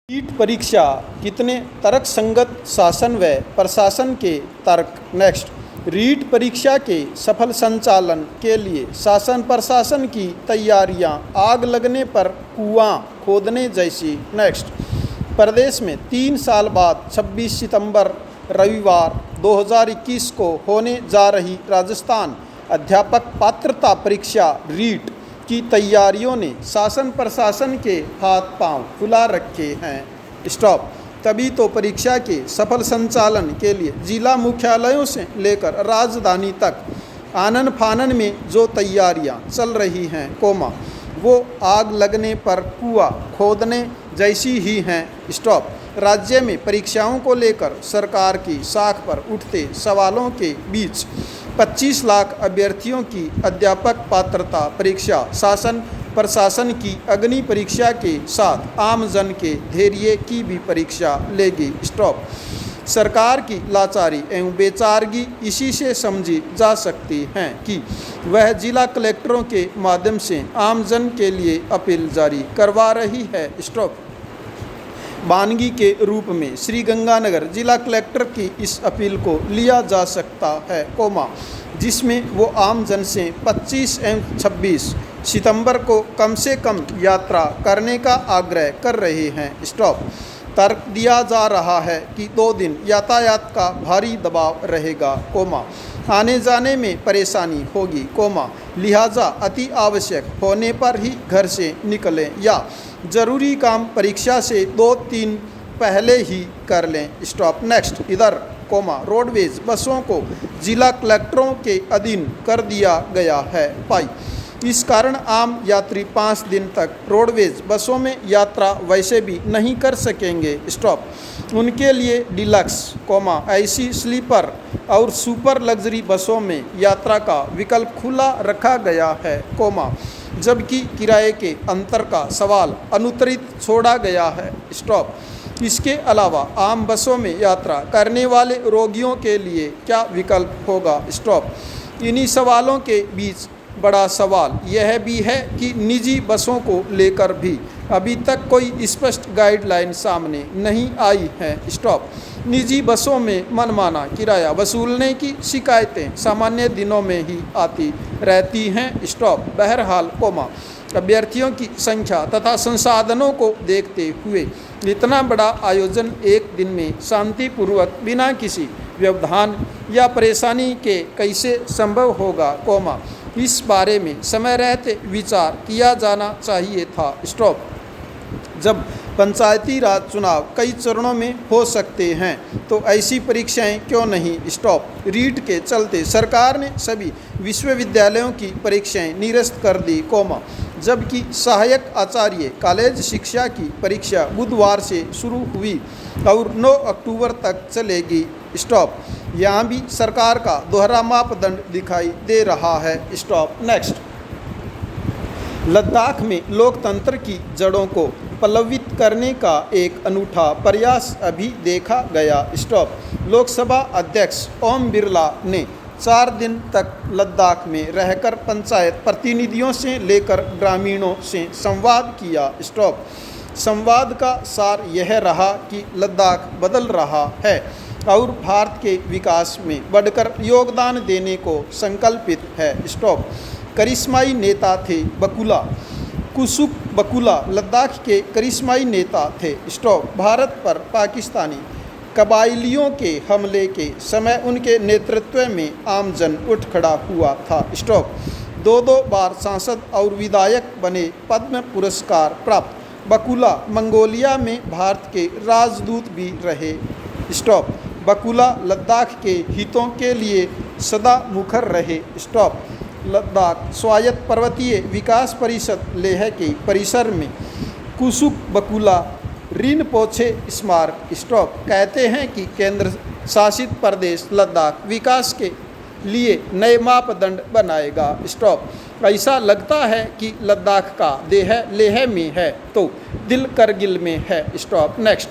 NEET परीक्षा कितने तर्कसंगत शासन व प्रशासन के तर्क। नेक्स्ट, रीट परीक्षा के सफल संचालन के लिए शासन प्रशासन की तैयारियां आग लगने पर कुआं खोदने जैसी। नेक्स्ट, प्रदेश में 3 साल बाद 26 सितंबर रविवार 2021 को होने जा रही राजस्थान अध्यापक पात्रता परीक्षा रीट की तैयारियों ने शासन प्रशासन के हाथ पांव फुला रखे हैं। स्टॉप। तभी तो परीक्षा के सफल संचालन के लिए जिला मुख्यालयों से लेकर राजधानी तक आनन फानन में जो तैयारियां चल रही हैं, वो आग लगने पर कुआं खोदने जैसी ही हैं। स्टॉप। राज्य में परीक्षाओं को लेकर सरकार की साख पर उठते सवालों के बीच 25 लाख अभ्यर्थियों की अध्यापक पात्रता परीक्षा शासन प्रशासन की अग्नि परीक्षा के साथ आम जन के धैर्य की भी परीक्षा लेगी। स्टॉप। सरकार की लाचारी एवं बेचारगी इसी से समझी जा सकती है कि वह जिला कलेक्टरों के माध्यम से आम जन के लिए अपील जारी करवा रही है। स्टॉप। वानगी के रूप में श्री गंगानगर जिला कलेक्टर की इस अपील को लिया जा सकता है, जिसमें वो आम जन से 25 एवं 26 सितंबर को कम से कम यात्रा करने का आग्रह कर रहे हैं। स्टॉप। तर्क दिया जा रहा है कि 2 दिन यातायात का भारी दबाव रहेगा, आने जाने में परेशानी होगी, लिहाजा अति आवश्यक होने पर ही घर से निकलें या जरूरी काम परीक्षा से 2-3 पहले ही कर लें। स्टॉप। नेक्स्ट, इधर रोडवेज बसों को जिला कलेक्टरों के अधीन कर दिया गया है। इस कारण आम यात्री 5 दिन तक रोडवेज बसों में यात्रा वैसे भी नहीं कर सकेंगे। स्टॉप। उनके लिए डिलक्स, ऐसी स्लीपर और सुपर लग्जरी बसों में यात्रा का विकल्प खुला रखा गया है, जबकि किराए के अंतर का सवाल अनुत्तरित छोड़ा गया है। स्टॉप। इसके अलावा आम बसों में यात्रा करने वाले रोगियों के लिए क्या विकल्प होगा। स्टॉप। इन्हीं सवालों के बीच बड़ा सवाल यह भी है कि निजी बसों को लेकर भी अभी तक कोई स्पष्ट गाइडलाइन सामने नहीं आई है। स्टॉप। निजी बसों में मनमाना किराया वसूलने की शिकायतें सामान्य दिनों में ही आती रहती हैं। स्टॉप। बहरहाल, अभ्यर्थियों की संख्या तथा संसाधनों को देखते हुए इतना बड़ा आयोजन एक दिन में शांतिपूर्वक बिना किसी व्यवधान या परेशानी के कैसे संभव होगा, इस बारे में समय रहते विचार किया जाना चाहिए था। स्टॉप। जब पंचायती राज चुनाव कई चरणों में हो सकते हैं तो ऐसी परीक्षाएं क्यों नहीं। स्टॉप। रीट के चलते सरकार ने सभी विश्वविद्यालयों की परीक्षाएं निरस्त कर दी, जबकि सहायक आचार्य कॉलेज शिक्षा की परीक्षा बुधवार से शुरू हुई और 9 अक्टूबर तक चलेगी। स्टॉप। यहाँ भी सरकार का दोहरा मापदंड दिखाई दे रहा है। स्टॉप। नेक्स्ट, लद्दाख में लोकतंत्र की जड़ों को पल्लवित करने का एक अनूठा प्रयास अभी देखा गया। स्टॉप। लोकसभा अध्यक्ष ओम बिरला ने 4 दिन तक लद्दाख में रहकर पंचायत प्रतिनिधियों से लेकर ग्रामीणों से संवाद किया। स्टॉप। संवाद का सार यह रहा कि लद्दाख बदल रहा है और भारत के विकास में बढ़कर योगदान देने को संकल्पित है। स्टॉप। करिश्माई नेता थे बकुला, कुसुक बकुला लद्दाख के करिश्माई नेता थे। स्टॉप। भारत पर पाकिस्तानी कबाइलियों के हमले के समय उनके नेतृत्व में आमजन उठ खड़ा हुआ था। स्टॉप। 2 बार सांसद और विधायक बने, पद्म पुरस्कार प्राप्त बकुला मंगोलिया में भारत के राजदूत भी रहे। स्टॉप। बकुला लद्दाख के हितों के लिए सदा मुखर रहे। स्टॉप। लद्दाख स्वायत्त पर्वतीय विकास परिषद लेह के परिसर में कुसुक बकुला रिनपोछे स्मारक। स्टॉप। कहते हैं कि केंद्र शासित प्रदेश लद्दाख विकास के लिए नए मापदंड बनाएगा। स्टॉप। ऐसा लगता है कि लद्दाख का देह लेह में है तो दिल करगिल में है। स्टॉप। नेक्स्ट,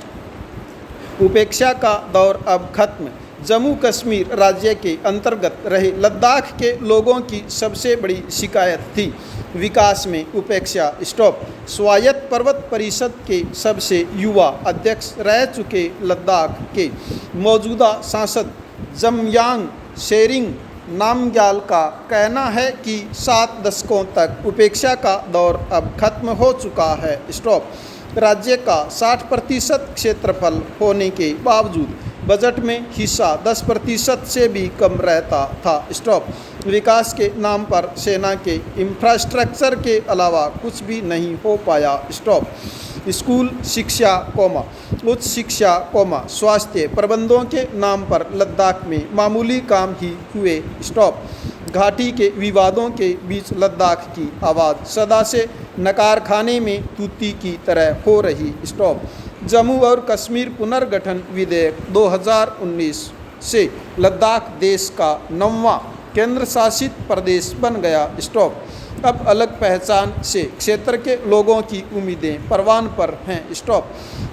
उपेक्षा का दौर अब खत्म, जम्मू कश्मीर राज्य के अंतर्गत रहे लद्दाख के लोगों की सबसे बड़ी शिकायत थी विकास में उपेक्षा। स्टॉप। स्वायत्त पर्वत परिषद के सबसे युवा अध्यक्ष रह चुके लद्दाख के मौजूदा सांसद जमयांग शेरिंग नामग्याल का कहना है कि 7 दशकों तक उपेक्षा का दौर अब खत्म हो चुका है। स्टॉप। राज्य का 60% क्षेत्रफल होने के बावजूद बजट में हिस्सा 10% से भी कम रहता था। स्टॉप। विकास के नाम पर सेना के इंफ्रास्ट्रक्चर के अलावा कुछ भी नहीं हो पाया। स्टॉप। स्कूल शिक्षा कोमा उच्च शिक्षा कोमा स्वास्थ्य प्रबंधों के नाम पर लद्दाख में मामूली काम ही हुए। स्टॉप। घाटी के विवादों के बीच लद्दाख की आवाज़ सदा से नकार खाने में तूती की तरह हो रही। स्टॉप। जम्मू और कश्मीर पुनर्गठन विधेयक 2019 से लद्दाख देश का 9वां केंद्र शासित प्रदेश बन गया। स्टॉप। अब अलग पहचान से क्षेत्र के लोगों की उम्मीदें परवान पर हैं। स्टॉप।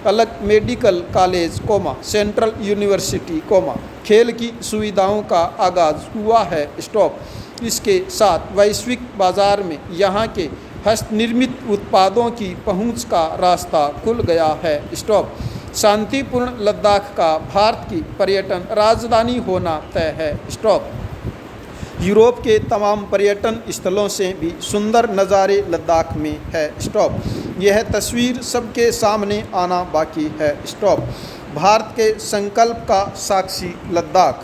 अलग medical college comma central university comma खेल की सुविधाओं का आगाज हुआ है। स्टॉप। इसके साथ वैश्विक बाजार में यहाँ के हस्तनिर्मित उत्पादों की पहुँच का रास्ता खुल गया है। स्टॉप। शांतिपूर्ण लद्दाख का भारत की पर्यटन राजधानी होना तय है। स्टॉप। यूरोप के तमाम पर्यटन स्थलों से भी सुंदर नज़ारे लद्दाख में है। स्टॉप। यह तस्वीर सबके सामने आना बाकी है। स्टॉप। भारत के संकल्प का साक्षी लद्दाख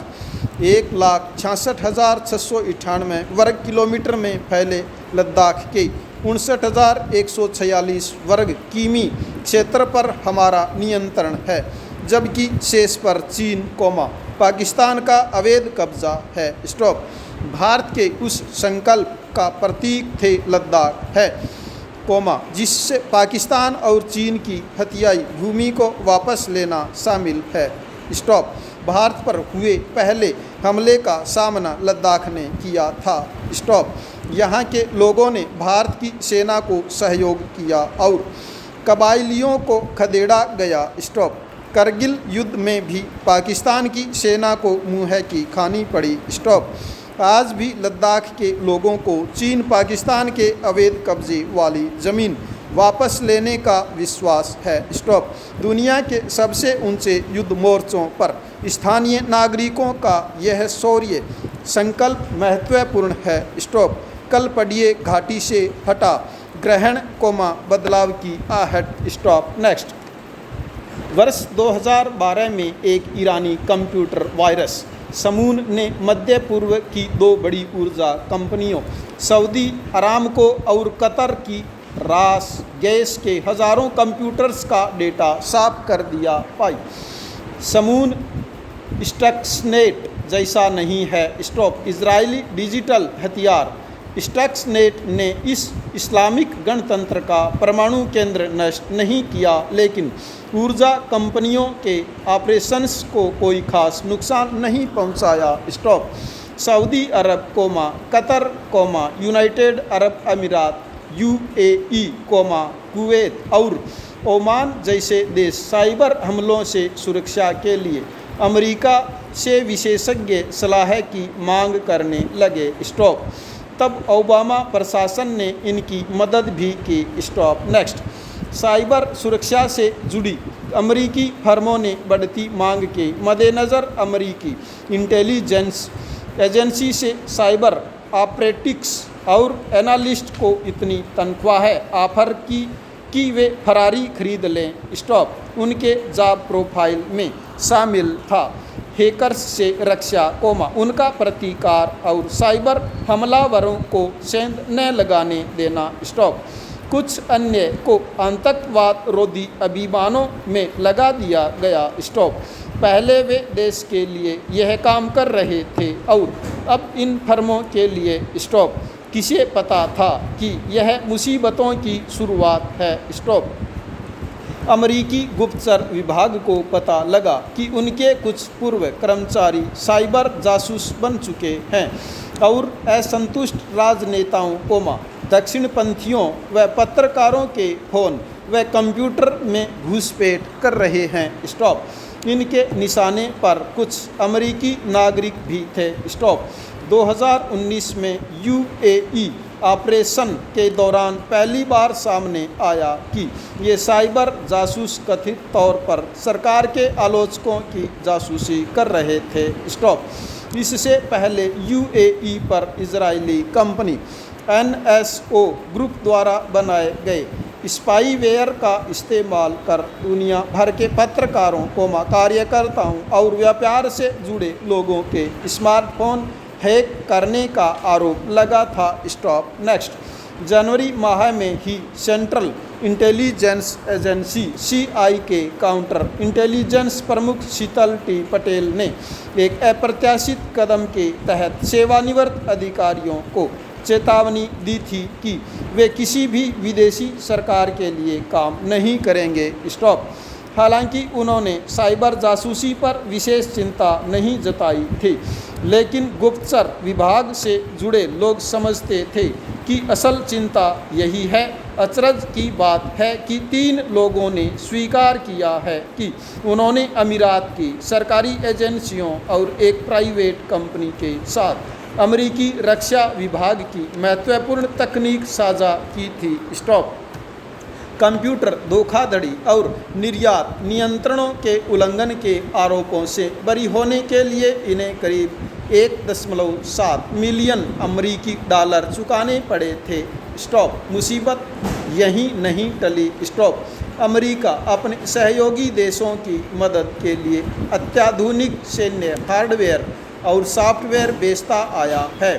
1,66,698 वर्ग किलोमीटर में फैले लद्दाख के 59,146 वर्ग किमी क्षेत्र पर हमारा नियंत्रण है, जबकि शेष पर चीन कोमा पाकिस्तान का अवैध कब्जा है। स्टॉप। भारत के उस संकल्प का प्रतीक थे लद्दाख है कोमा जिससे पाकिस्तान और चीन की हथियाई भूमि को वापस लेना शामिल है। स्टॉप। भारत पर हुए पहले हमले का सामना लद्दाख ने किया था। स्टॉप। यहाँ के लोगों ने भारत की सेना को सहयोग किया और कबायलियों को खदेड़ा गया। स्टॉप। करगिल युद्ध में भी पाकिस्तान की सेना को मुँह की खानी पड़ी। स्टॉप। आज भी लद्दाख के लोगों को चीन पाकिस्तान के अवैध कब्जे वाली ज़मीन वापस लेने का विश्वास है। स्टॉप। दुनिया के सबसे ऊंचे युद्ध मोर्चों पर स्थानीय नागरिकों का यह शौर्य संकल्प महत्वपूर्ण है। स्टॉप। कल पढ़िए घाटी से हटा ग्रहण कोमा बदलाव की आहट। स्टॉप। नेक्स्ट। वर्ष 2012 में एक ईरानी कंप्यूटर वायरस समून ने मध्य पूर्व की 2 बड़ी ऊर्जा कंपनियों सऊदी अरामको और कतर की रास गैस के हज़ारों कंप्यूटर्स का डेटा साफ कर दिया। पाई समून स्टक्सनेट जैसा नहीं है। स्टॉप। इजरायली डिजिटल हथियार स्टक्सनेट ने इस इस्लामिक गणतंत्र का परमाणु केंद्र नष्ट नहीं किया, लेकिन ऊर्जा कंपनियों के ऑपरेशंस को कोई खास नुकसान नहीं पहुंचाया। Stop. Saudi Arab comma Qatar comma United Arab Emirates UAE comma Kuwait और ओमान जैसे देश साइबर हमलों से सुरक्षा के लिए अमेरिका से विशेषज्ञ सलाह की मांग करने लगे। स्टॉप। तब ओबामा प्रशासन ने इनकी मदद भी की। स्टॉप। नेक्स्ट। साइबर सुरक्षा से जुड़ी अमेरिकी फर्मों ने बढ़ती मांग के मद्देनज़र अमेरिकी इंटेलिजेंस एजेंसी से साइबर ऑपरेटिक्स और एनालिस्ट को इतनी तनख्वाह ऑफर की कि वे फरारी खरीद लें। स्टॉप। उनके जॉब प्रोफाइल में शामिल था हैकर्स से रक्षा कोमा उनका प्रतिकार और साइबर हमलावरों को सेंध न लगाने देना। स्टॉप। कुछ अन्य को आतंकवाद रोधी अभियानों में लगा दिया गया। स्टॉप। पहले वे देश के लिए यह काम कर रहे थे और अब इन फर्मों के लिए। स्टॉप। किसे पता था कि यह मुसीबतों की शुरुआत है। स्टॉप। अमेरिकी गुप्तचर विभाग को पता लगा कि उनके कुछ पूर्व कर्मचारी साइबर जासूस बन चुके हैं और असंतुष्ट राजनेताओं कोमा दक्षिणपंथियों व पत्रकारों के फोन व कंप्यूटर में घुसपैठ कर रहे हैं। स्टॉप। इनके निशाने पर कुछ अमेरिकी नागरिक भी थे। स्टॉप। 2019 में यूएई ऑपरेशन के दौरान पहली बार सामने आया कि ये साइबर जासूस कथित तौर पर सरकार के आलोचकों की जासूसी कर रहे थे। स्टॉप। इससे पहले यूएई पर इजरायली कंपनी एनएसओ ग्रुप द्वारा बनाए गए स्पाईवेयर का इस्तेमाल कर दुनिया भर के पत्रकारों, कार्यकर्ताओं और व्यापार से जुड़े लोगों के स्मार्टफोन हैक करने का आरोप लगा था। स्टॉप। नेक्स्ट। जनवरी माह में ही सेंट्रल इंटेलिजेंस एजेंसी सीआई के काउंटर इंटेलिजेंस प्रमुख शीतल टी पटेल ने एक अप्रत्याशित कदम के तहत सेवानिवृत्त अधिकारियों को चेतावनी दी थी कि वे किसी भी विदेशी सरकार के लिए काम नहीं करेंगे। स्टॉप। हालांकि उन्होंने साइबर जासूसी पर विशेष चिंता नहीं जताई थी, लेकिन गुप्तचर विभाग से जुड़े लोग समझते थे कि असल चिंता यही है। अचरज की बात है कि 3 लोगों ने स्वीकार किया है कि उन्होंने अमीरात की सरकारी एजेंसियों और एक प्राइवेट कंपनी के साथ अमेरिकी रक्षा विभाग की महत्वपूर्ण तकनीक साझा की थी। स्टॉप। कंप्यूटर धोखाधड़ी और निर्यात नियंत्रणों के उल्लंघन के आरोपों से बरी होने के लिए इन्हें करीब 1.7 मिलियन अमेरिकी डॉलर चुकाने पड़े थे। स्टॉप। मुसीबत यहीं नहीं टली। स्टॉप। अमेरिका अपने सहयोगी देशों की मदद के लिए अत्याधुनिक सैन्य हार्डवेयर और सॉफ्टवेयर बेचता आया है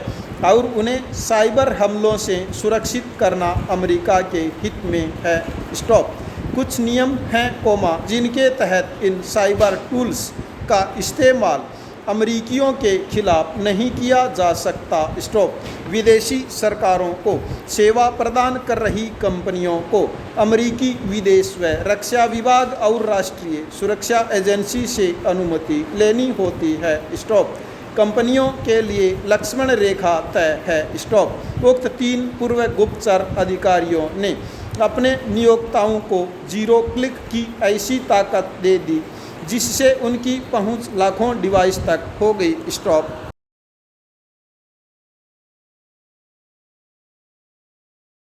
और उन्हें साइबर हमलों से सुरक्षित करना अमेरिका के हित में है। स्टॉप। कुछ नियम हैं, जिनके तहत इन साइबर टूल्स का इस्तेमाल अमेरिकियों के खिलाफ नहीं किया जा सकता। स्टॉप। विदेशी सरकारों को सेवा प्रदान कर रही कंपनियों को अमेरिकी विदेश व रक्षा विभाग और राष्ट्रीय सुरक्षा एजेंसी से अनुमति लेनी होती है। स्टॉप। कंपनियों के लिए लक्ष्मण रेखा तय है। स्टॉप। उक्त 3 पूर्व गुप्तचर अधिकारियों ने अपने नियोक्ताओं को 0 क्लिक की ऐसी ताकत दे दी जिससे उनकी पहुंच लाखों डिवाइस तक हो गई। स्टॉप।